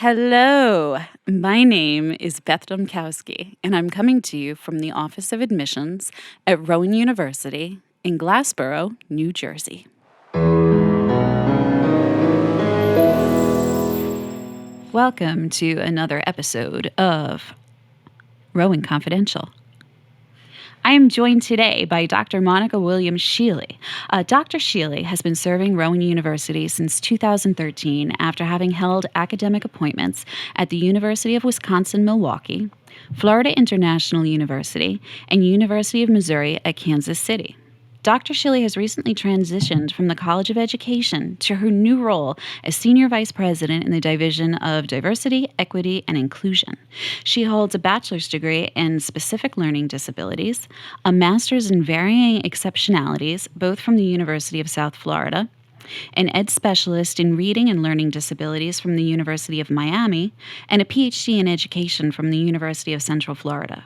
Hello, my name is Beth Domkowski, and I'm coming to you from the Office of Admissions at Rowan University in Glassboro, New Jersey. Welcome to another episode of Rowan Confidential. I am joined today by Dr. Monika Shealey. Dr. Shealey has been serving Rowan University since 2013 after having held academic appointments at the University of Wisconsin-Milwaukee, Florida International University, and University of Missouri at Kansas City. Dr. Shealey has recently transitioned from the College of Education to her new role as Senior Vice President in the Division of Diversity, Equity, and Inclusion. She holds a bachelor's degree in specific learning disabilities, a master's in varying exceptionalities, both from the University of South Florida, an ed specialist in reading and learning disabilities from the University of Miami, and a PhD in education from the University of Central Florida.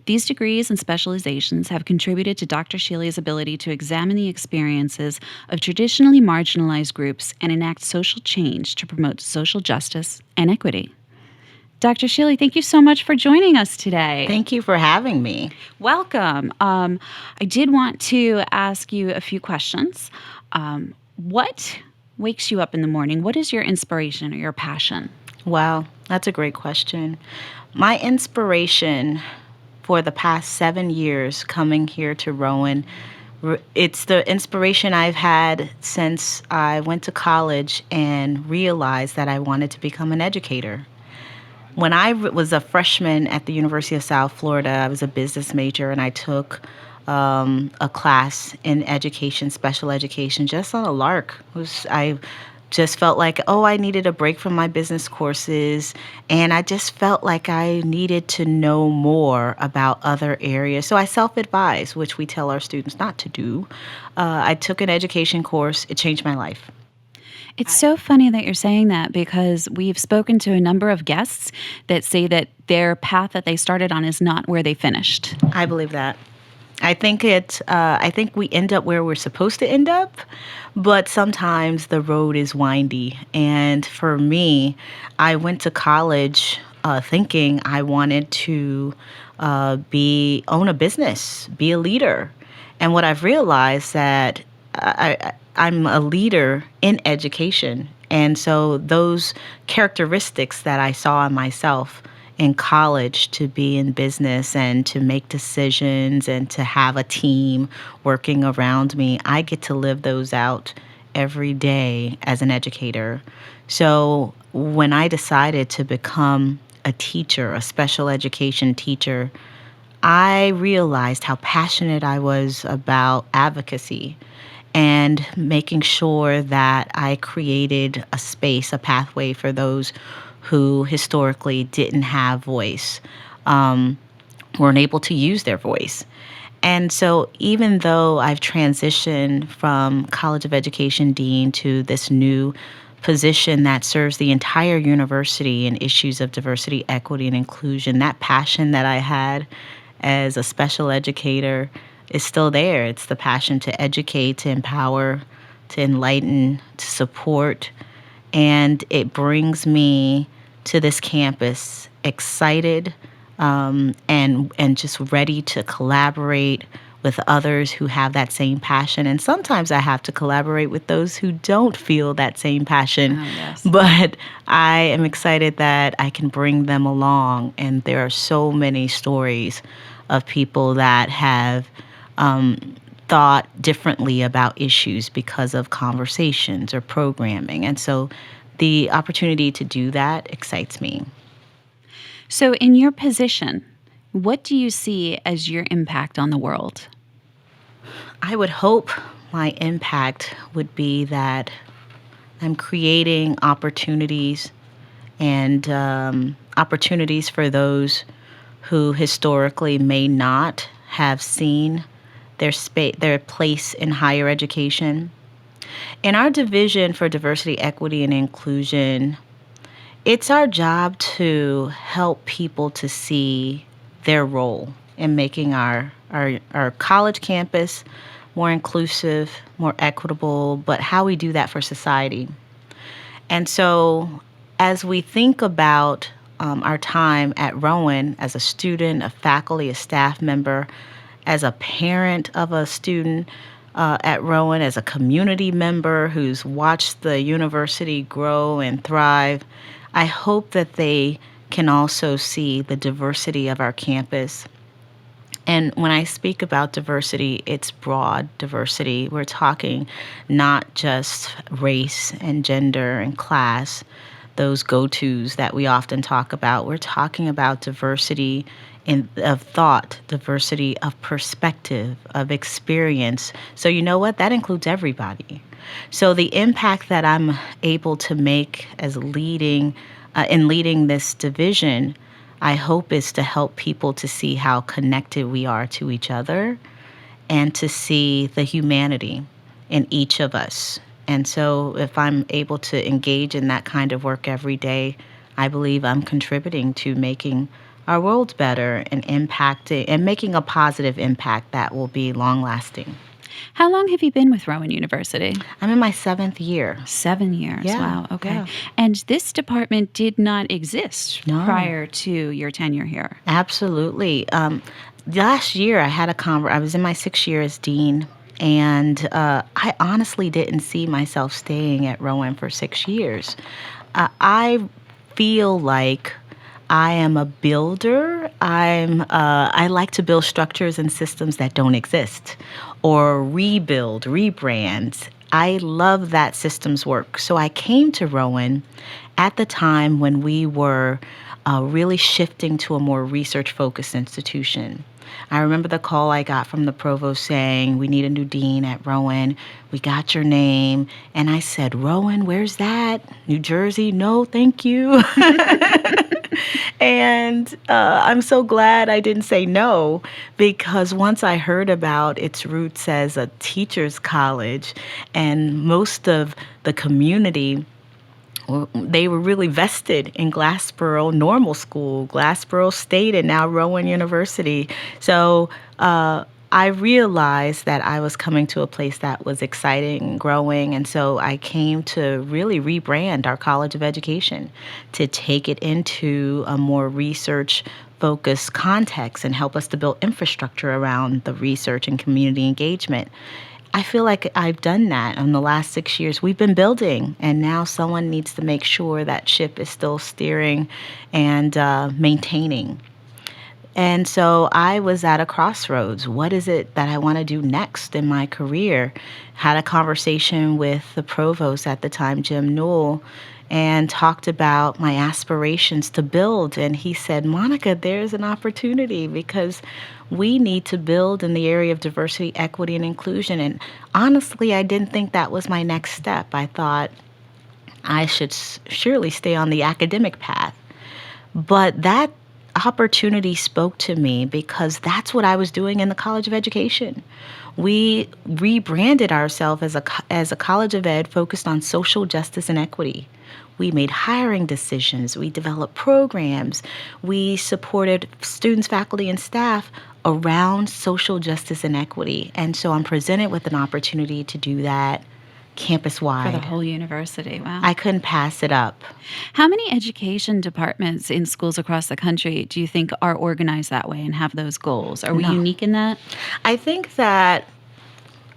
These degrees and specializations have contributed to Dr. Shealey's ability to examine the experiences of traditionally marginalized groups and enact social change to promote social justice and equity. Dr. Shealey, thank you so much for joining us today. Thank you for having me. Welcome. I did want to ask you a few questions. What wakes you up in the morning? What is your inspiration or your passion? Wow, that's a great question. My inspiration for the past 7 years coming here to Rowan, it's the inspiration I've had since I went to college and realized that I wanted to become an educator. When I was a freshman at the University of South Florida, I was a business major, and I took a class in education, special education, just on a lark. I just felt like, I needed a break from my business courses, and I just felt like I needed to know more about other areas. So I self-advised, which we tell our students not to do. I took an education course. It changed my life. It's so funny that you're saying that, because we've spoken to a number of guests that say that their path that they started on is not where they finished. I believe that. I think we end up where we're supposed to end up, but sometimes the road is windy. And for me, I went to college thinking I wanted to own a business, be a leader. And what I've realized that I'm a leader in education. And so those characteristics that I saw in myself in college, to be in business and to make decisions and to have a team working around me, I get to live those out every day as an educator. So when I decided to become a teacher, a special education teacher, I realized how passionate I was about advocacy and making sure that I created a space, a pathway for those who historically didn't have voice, weren't able to use their voice. And so even though I've transitioned from College of Education Dean to this new position that serves the entire university in issues of diversity, equity, and inclusion, that passion that I had as a special educator is still there. It's the passion to educate, to empower, to enlighten, to support. And it brings me to this campus excited and just ready to collaborate with others who have that same passion. And sometimes I have to collaborate with those who don't feel that same passion. Oh, yes. But I am excited that I can bring them along. And there are so many stories of people that have thought differently about issues because of conversations or programming. And so the opportunity to do that excites me. So in your position, what do you see as your impact on the world? I would hope my impact would be that I'm creating opportunities and opportunities for those who historically may not have seen their place in higher education. In our division for diversity, equity, and inclusion, it's our job to help people to see their role in making our college campus more inclusive, more equitable, but how we do that for society. And so as we think about our time at Rowan as a student, a faculty, a staff member, as a parent of a student at Rowan, as a community member who's watched the university grow and thrive, I hope that they can also see the diversity of our campus. And when I speak about diversity, it's broad diversity. We're talking not just race and gender and class, those go-tos that we often talk about. We're talking about diversity of thought, diversity of perspective, of experience. So you know what? That includes everybody. So the impact that I'm able to make as in leading this division, I hope is to help people to see how connected we are to each other and to see the humanity in each of us. And so if I'm able to engage in that kind of work every day, I believe I'm contributing to making our world better and impacting and making a positive impact that will be long lasting. How long have you been with Rowan University? I'm in my 7th year. 7 years. Yeah, Wow. Okay. yeah. And this department did not exist No. prior to your tenure here. Absolutely. Last year, I was in my 6th year as dean, and I honestly didn't see myself staying at Rowan for 6 years. I feel like I am a builder. I like to build structures and systems that don't exist, or rebuild, rebrand. I love that systems work. So I came to Rowan at the time when we were really shifting to a more research-focused institution. I remember the call I got from the provost saying, "We need a new dean at Rowan. We got your name." And I said, "Rowan, where's that? New Jersey? No, thank you." And I'm so glad I didn't say no, because once I heard about its roots as a teacher's college, and most of the community, they were really vested in Glassboro Normal School, Glassboro State, and now Rowan University. So I realized that I was coming to a place that was exciting and growing. And so I came to really rebrand our College of Education to take it into a more research-focused context and help us to build infrastructure around the research and community engagement. I feel like I've done that in the last 6 years. We've been building, and now someone needs to make sure that ship is still steering and maintaining. And so I was at a crossroads. What is it that I want to do next in my career? Had a conversation with the provost at the time, Jim Newell, and talked about my aspirations to build. And he said, "Monika, there's an opportunity, because we need to build in the area of diversity, equity, and inclusion." And honestly, I didn't think that was my next step. I thought I should surely stay on the academic path. But that opportunity spoke to me, because that's what I was doing in the College of Education. We rebranded ourselves as a College of Ed focused on social justice and equity. We made hiring decisions. We developed programs. We supported students, faculty, and staff around social justice and equity. And so I'm presented with an opportunity to do that campus-wide. For the whole university. Wow. I couldn't pass it up. How many education departments in schools across the country do you think are organized that way and have those goals? Are we unique in that? I think that,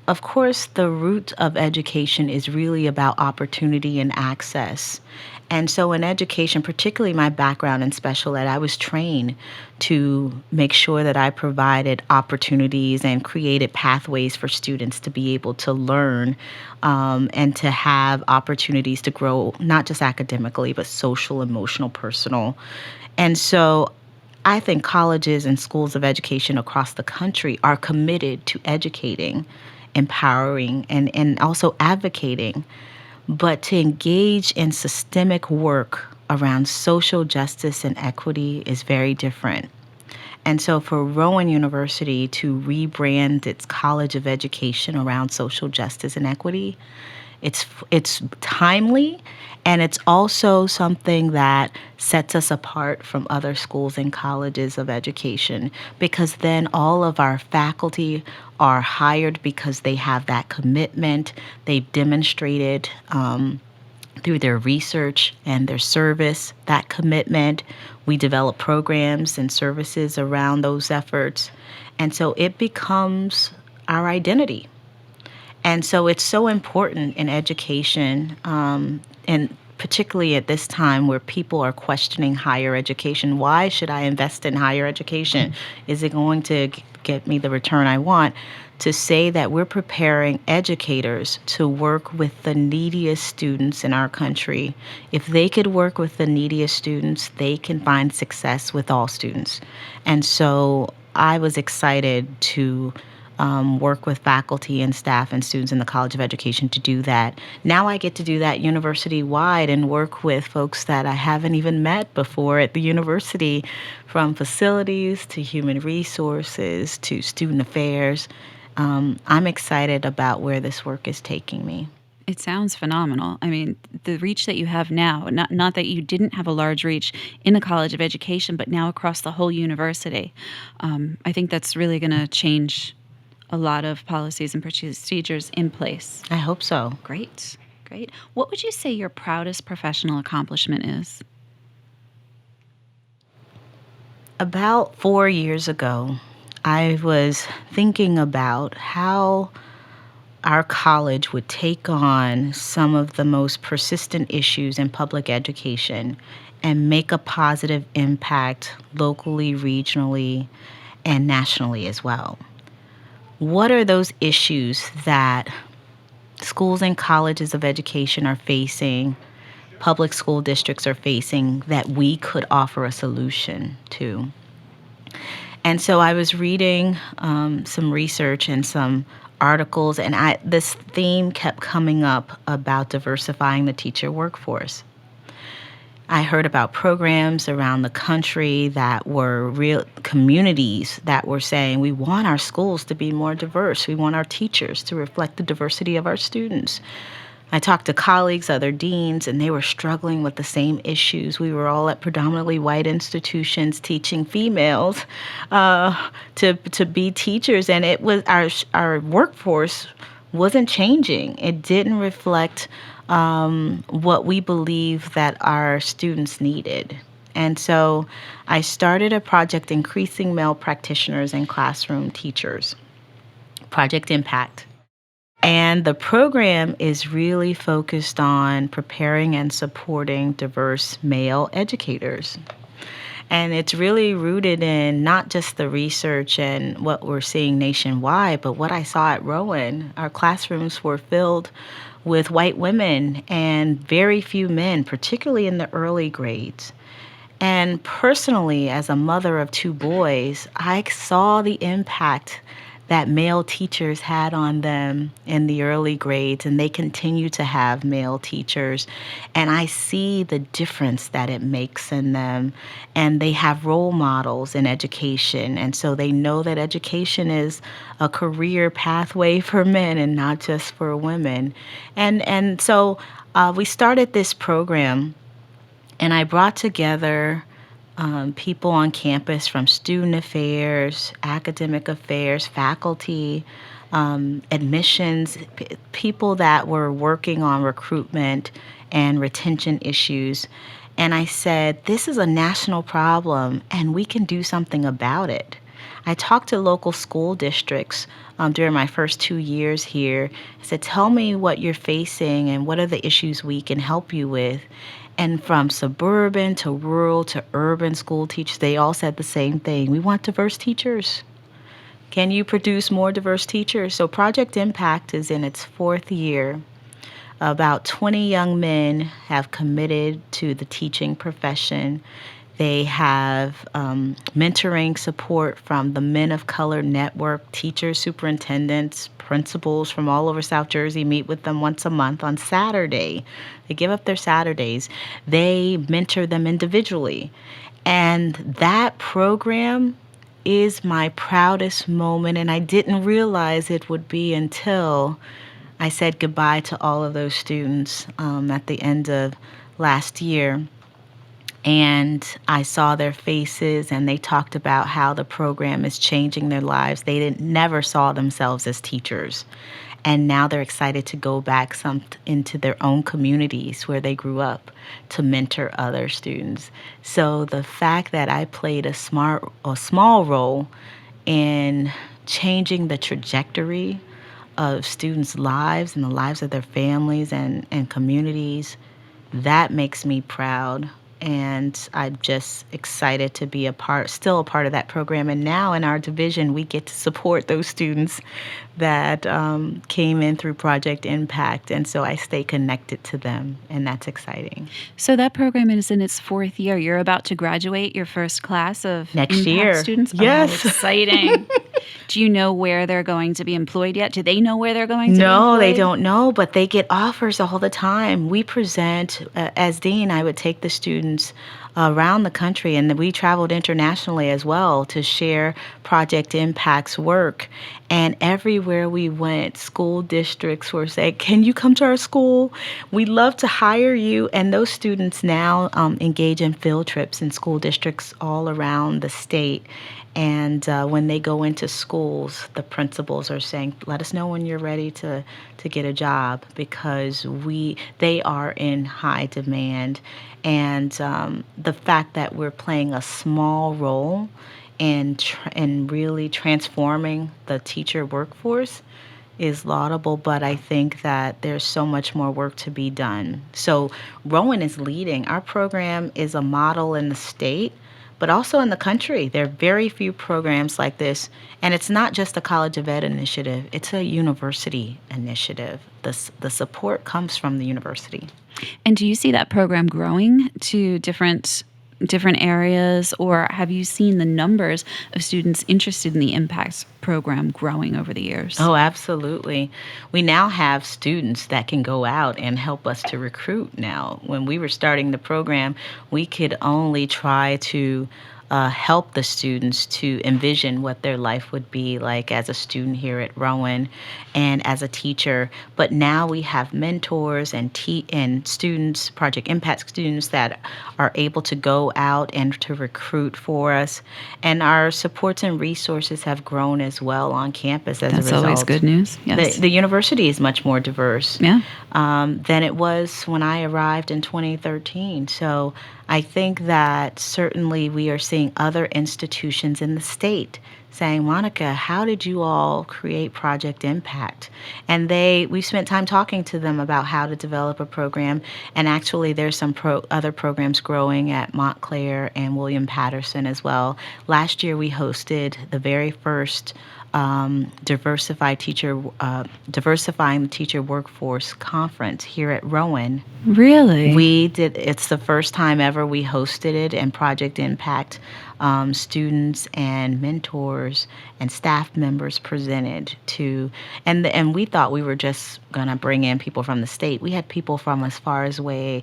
of course, the root of education is really about opportunity and access. And so in education, particularly my background in special ed, I was trained to make sure that I provided opportunities and created pathways for students to be able to learn and to have opportunities to grow, not just academically, but social, emotional, personal. And so I think colleges and schools of education across the country are committed to educating, empowering, and also advocating. But to engage in systemic work around social justice and equity is very different. And so for Rowan University to rebrand its College of Education around social justice and equity, it's timely, and it's also something that sets us apart from other schools and colleges of education, because then all of our faculty are hired because they have that commitment. They've demonstrated through their research and their service, that commitment. We develop programs and services around those efforts. And so it becomes our identity. And so it's so important in education, and particularly at this time where people are questioning higher education. Why should I invest in higher education? Is it going to get me the return I want? To say that we're preparing educators to work with the neediest students in our country. If they could work with the neediest students, they can find success with all students. And so I was excited to work with faculty and staff and students in the College of Education to do that. Now I get to do that university-wide and work with folks that I haven't even met before at the university, from facilities to human resources to student affairs. I'm excited about where this work is taking me. It sounds phenomenal. I mean, the reach that you have now, not that you didn't have a large reach in the College of Education, but now across the whole university. I think that's really going to change a lot of policies and procedures in place. I hope so. Great, great. What would you say your proudest professional accomplishment is? About 4 years ago, I was thinking about how our college would take on some of the most persistent issues in public education and make a positive impact locally, regionally, and nationally as well. What are those issues that schools and colleges of education are facing, public school districts are facing, that we could offer a solution to? And so I was reading some research and some articles, and this theme kept coming up about diversifying the teacher workforce. I heard about programs around the country that were real communities that were saying, we want our schools to be more diverse. We want our teachers to reflect the diversity of our students. I talked to colleagues, other deans, and they were struggling with the same issues. We were all at predominantly white institutions teaching females to be teachers, and it was our workforce wasn't changing. It didn't reflect what we believe that our students needed. And so I started a project, Increasing Male Practitioners and Classroom Teachers, Project Impact. And the program is really focused on preparing and supporting diverse male educators. And it's really rooted in not just the research and what we're seeing nationwide, but what I saw at Rowan. Our classrooms were filled with white women and very few men, particularly in the early grades. And personally, as a mother of 2 boys, I saw the impact that male teachers had on them in the early grades, and they continue to have male teachers. And I see the difference that it makes in them. And they have role models in education. And so they know that education is a career pathway for men and not just for women. And so we started this program, and I brought together people on campus from student affairs, academic affairs, faculty, admissions, people that were working on recruitment and retention issues. And I said, this is a national problem, and we can do something about it. I talked to local school districts during my first 2 years here. I said, tell me what you're facing and what are the issues we can help you with. And from suburban to rural to urban school teachers, they all said the same thing. We want diverse teachers. Can you produce more diverse teachers? So Project Impact is in its 4th year. About 20 young men have committed to the teaching profession. They have mentoring support from the Men of Color Network. Teachers, superintendents, principals from all over South Jersey meet with them once a month on Saturday. They give up their Saturdays. They mentor them individually. And that program is my proudest moment, and I didn't realize it would be until I said goodbye to all of those students at the end of last year. And I saw their faces, and they talked about how the program is changing their lives. They never saw themselves as teachers. And now they're excited to go back into their own communities where they grew up to mentor other students. So the fact that I played a small role in changing the trajectory of students' lives and the lives of their families and communities, that makes me proud. And I'm just excited to be still a part of that program. And now in our division, we get to support those students that came in through Project Impact. And so I stay connected to them, and that's exciting. So that program is in its fourth year. You're about to graduate your first class of Next Impact year. students? Yes. Oh, exciting. Do you know where they're going to be employed yet? Do they know where they're going to be employed? No, they don't know, but they get offers all the time. We present, as dean, I would take the students around the country, and we traveled internationally as well to share Project Impact's work. And everywhere we went, school districts were saying, "Can you come to our school? We'd love to hire you." And those students now engage in field trips in school districts all around the state. And when they go into schools, the principals are saying, "Let us know when you're ready to get a job," because they are in high demand. And the fact that we're playing a small role in really transforming the teacher workforce is laudable, but I think that there's so much more work to be done. So Rowan is leading. Our program is a model in the state, but also in the country. There are very few programs like this. And it's not just a College of Ed initiative. It's a university initiative. The support comes from the university. And do you see that program growing to different areas, or have you seen the numbers of students interested in the Impact program growing over the years? Oh, absolutely. We now have students that can go out and help us to recruit now. When we were starting the program, we could only try to help the students to envision what their life would be like as a student here at Rowan and as a teacher. But now we have mentors and students, Project Impact students, that are able to go out and to recruit for us. And our supports and resources have grown as well on campus as a result. That's always good news. Yes. The university is much more diverse than it was when I arrived in 2013. So I think that certainly we are seeing other institutions in the state saying, "Monika, how did you all create Project Impact?" And we spent time talking to them about how to develop a program. And actually, there's some other programs growing at Montclair and William Patterson as well. Last year, we hosted the very first diversifying the teacher workforce conference here at Rowan. Really? We did. It's the first time ever we hosted it, and Project Impact students and mentors and staff members presented to, and we thought we were just gonna bring in people from the state. We had people from as far away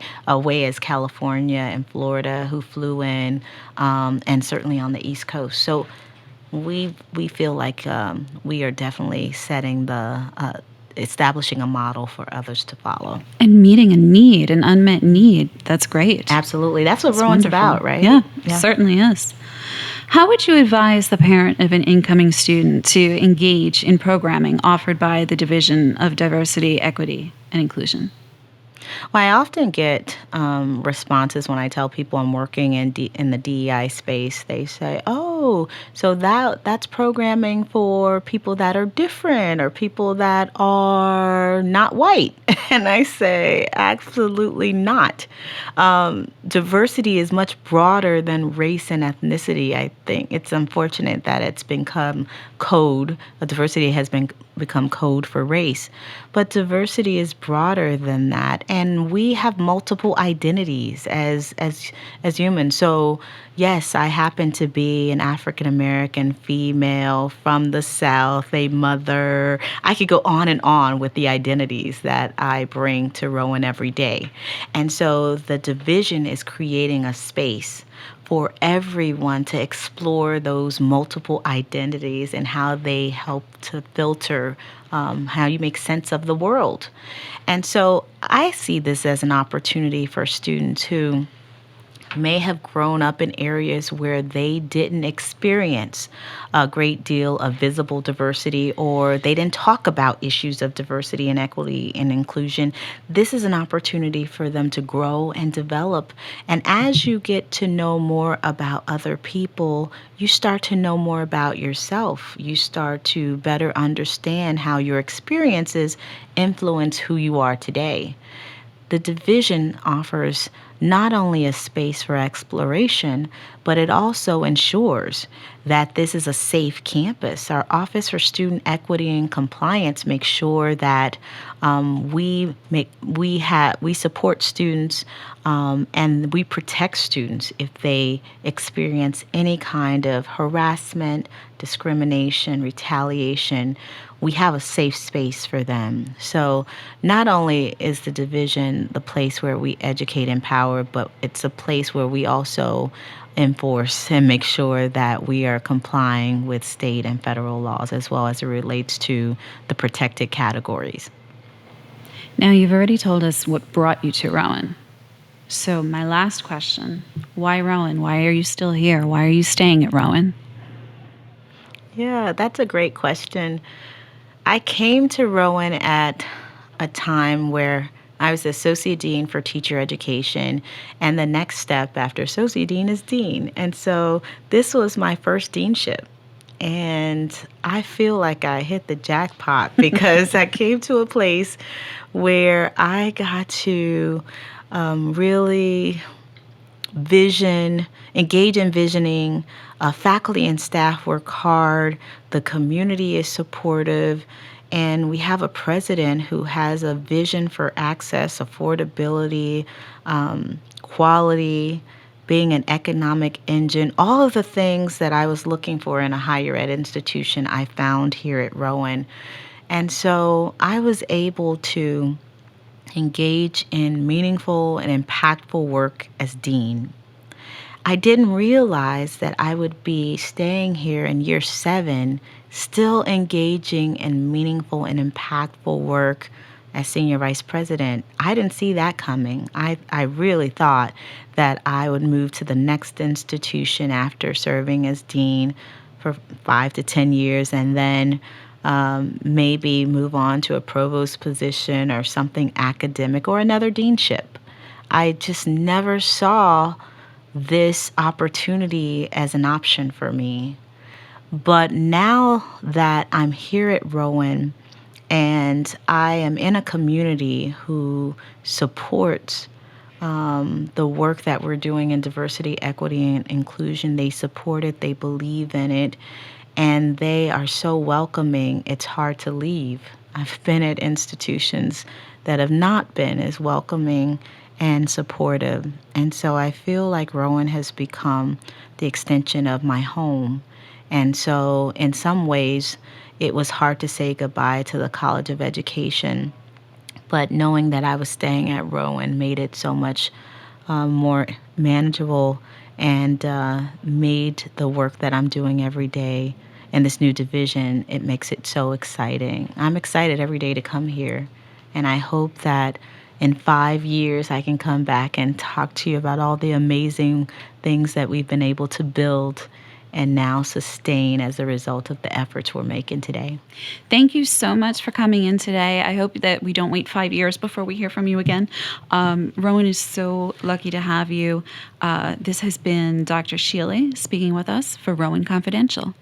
as California and Florida who flew in, and certainly on the East Coast. So we feel like we are definitely establishing a model for others to follow. And meeting a need, an unmet need. That's great. Absolutely. That's what Rowan's about, right? Yeah, certainly is. How would you advise the parent of an incoming student to engage in programming offered by the Division of Diversity, Equity, and Inclusion? Well, I often get responses when I tell people I'm working in the DEI space. They say, "Oh, so that's programming for people that are different or people that are not white." And I say, absolutely not. Diversity is much broader than race and ethnicity. I think it's unfortunate that it's become code. Diversity has become code for race. But diversity is broader than that. And we have multiple identities as humans. So yes, I happen to be an African American female from the South, a mother. I could go on and on with the identities that I bring to Rowan every day. And so the division is creating a space for everyone to explore those multiple identities and how they help to filter how you make sense of the world. And so I see this as an opportunity for students who may have grown up in areas where they didn't experience a great deal of visible diversity, or they didn't talk about issues of diversity and equity and inclusion. This is an opportunity for them to grow and develop. And as you get to know more about other people, you start to know more about yourself. You start to better understand how your experiences influence who you are today. The division offers not only a space for exploration, but it also ensures that this is a safe campus. Our Office for Student Equity and Compliance makes sure that we support students, and we protect students if they experience any kind of harassment, discrimination, retaliation. We have a safe space for them. So not only is the division the place where we educate and empower, but it's a place where we also enforce and make sure that we are complying with state and federal laws as well as it relates to the protected categories. Now, you've already told us what brought you to Rowan. So, my last question, why Rowan? Why are you still here? Why are you staying at Rowan? Yeah, that's a great question. I came to Rowan at a time where I was Associate Dean for Teacher Education, and the next step after Associate Dean is Dean. And so this was my first deanship. And I feel like I hit the jackpot because I came to a place where I got to really engage in visioning. Faculty and staff work hard. The community is supportive. And we have a president who has a vision for access, affordability, quality, being an economic engine. All of the things that I was looking for in a higher ed institution, I found here at Rowan. And so I was able to engage in meaningful and impactful work as dean. I didn't realize that I would be staying here in year 7, still engaging in meaningful and impactful work as senior vice president. I didn't see that coming. I really thought that I would move to the next institution after serving as dean for 5 to 10 years and then maybe move on to a provost position or something academic or another deanship. I just never saw this opportunity as an option for me. But now that I'm here at Rowan and I am in a community who supports the work that we're doing in diversity, equity, and inclusion, they support it, they believe in it, and they are so welcoming, it's hard to leave. I've been at institutions that have not been as welcoming and supportive. And so I feel like Rowan has become the extension of my home. And so in some ways, it was hard to say goodbye to the College of Education. But knowing that I was staying at Rowan made it so much more manageable and made the work that I'm doing every day in this new division, it makes it so exciting. I'm excited every day to come here. And I hope that in 5 years, I can come back and talk to you about all the amazing things that we've been able to build and now sustain as a result of the efforts we're making today. Thank you so much for coming in today. I hope that we don't wait 5 years before we hear from you again. Rowan is so lucky to have you. This has been Dr. Shealey speaking with us for Rowan Confidential.